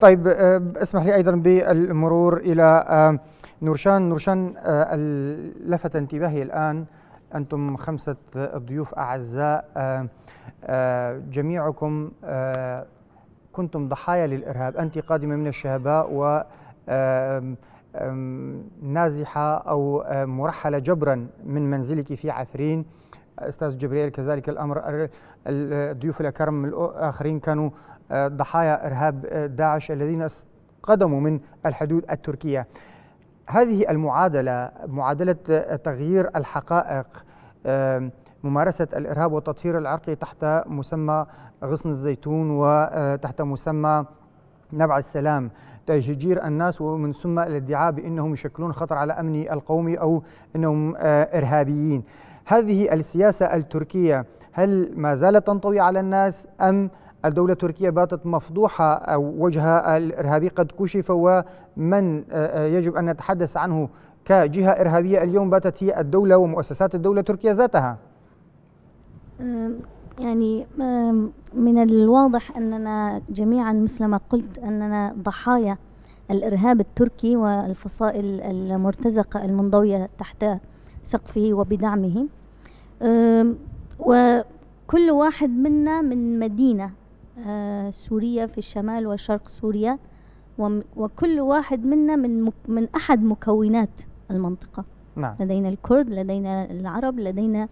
طيب، اسمح لي أيضا بالمرور إلى نورشان. لفت انتباهي الآن أنتم 5 ضيوف أعزاء، جميعكم كنتم ضحايا للإرهاب. أنت قادمة من الشهباء و نازحة أو مرحلة جبرا من منزلك في عفرين. أستاذ جبريل كذلك الأمر. الضيوف الأكارم الآخرين كانوا ضحايا إرهاب داعش الذين قدموا من الحدود التركية. هذه المعادلة، معادلة تغيير الحقائق، ممارسة الإرهاب والتطهير العرقي تحت مسمى غصن الزيتون وتحت مسمى نبع السلام، تهجير الناس ومن ثم الادعاء بأنهم يشكلون خطر على أمني القومي أو أنهم إرهابيين. هذه السياسة التركية هل ما زالت تنطوي على الناس، أم الدولة التركية باتت مفضوحة أو وجهها الإرهابي قد كشف، ومن يجب أن نتحدث عنه كجهة إرهابية اليوم باتت هي الدولة ومؤسسات الدولة التركية ذاتها؟ يعني من الواضح أننا جميعا مثل ما قلت أننا ضحايا الإرهاب التركي والفصائل المرتزقة المنضوية تحت سقفه وبدعمه، وكل واحد منا من مدينة سورية في الشمال وشرق سوريا، وكل واحد منا من أحد مكونات المنطقة. نعم. لدينا الكرد، لدينا العرب، لدينا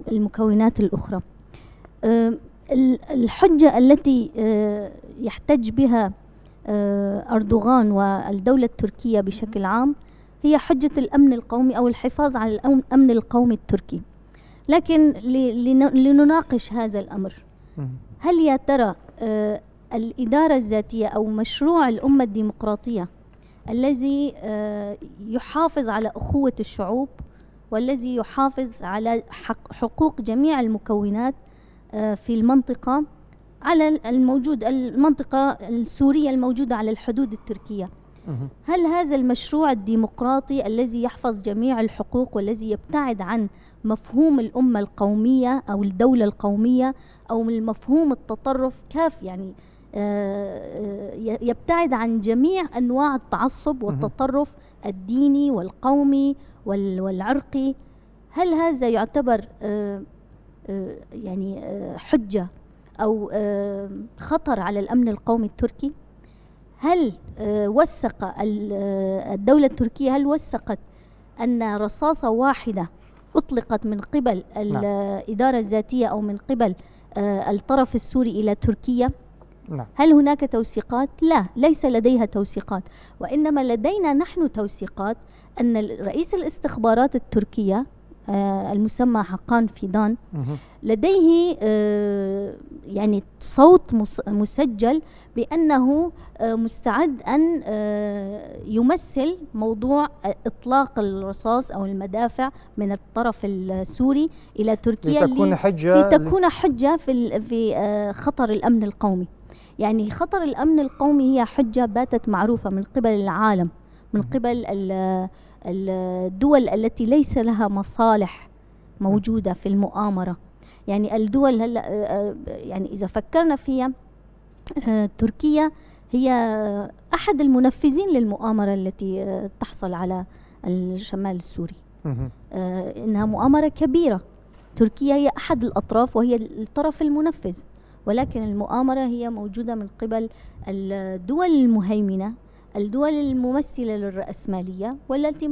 المكونات الأخرى. الحجة التي يحتج بها أردوغان والدولة التركية بشكل عام هي حجة الأمن القومي أو الحفاظ على الأمن القومي التركي. لكن لنناقش هذا الأمر، هل يا ترى الإدارة الذاتية أو مشروع الأمة الديمقراطية الذي يحافظ على أخوة الشعوب والذي يحافظ على حقوق جميع المكونات في المنطقة على المنطقة السورية الموجودة على الحدود التركية، هل هذا المشروع الديمقراطي الذي يحفظ جميع الحقوق والذي يبتعد عن مفهوم الأمة القومية أو الدولة القومية أو من مفهوم التطرف يعني يبتعد عن جميع أنواع التعصب والتطرف الديني والقومي والعرقي، هل هذا يعتبر يعني حجة أو خطر على الأمن القومي التركي؟ هل وثق الدولة التركية، هل وثقت أن رصاصة واحدة أطلقت من قبل الإدارة الذاتية أو من قبل الطرف السوري إلى تركيا؟ نعم. هل هناك توثيقات؟ لا، ليس لديها توثيقات، وإنما لدينا نحن توثيقات أن رئيس الاستخبارات التركية المسمى حقان فيدان لديه يعني صوت مسجل بأنه مستعد أن يمثل موضوع إطلاق الرصاص أو المدافع من الطرف السوري إلى تركيا لتكون حجة في خطر الأمن القومي. يعني خطر الأمن القومي هي حجة باتت معروفة من قبل العالم، من قبل الدول التي ليس لها مصالح موجودة في المؤامرة. يعني الدول هلا يعني إذا فكرنا فيها، تركيا هي أحد المنفذين للمؤامرة التي تحصل على الشمال السوري. إنها مؤامرة كبيرة. تركيا هي أحد الأطراف وهي الطرف المنفذ، ولكن المؤامرة هي موجودة من قبل الدول المهيمنة، الدول الممثلة للرأسمالية والتي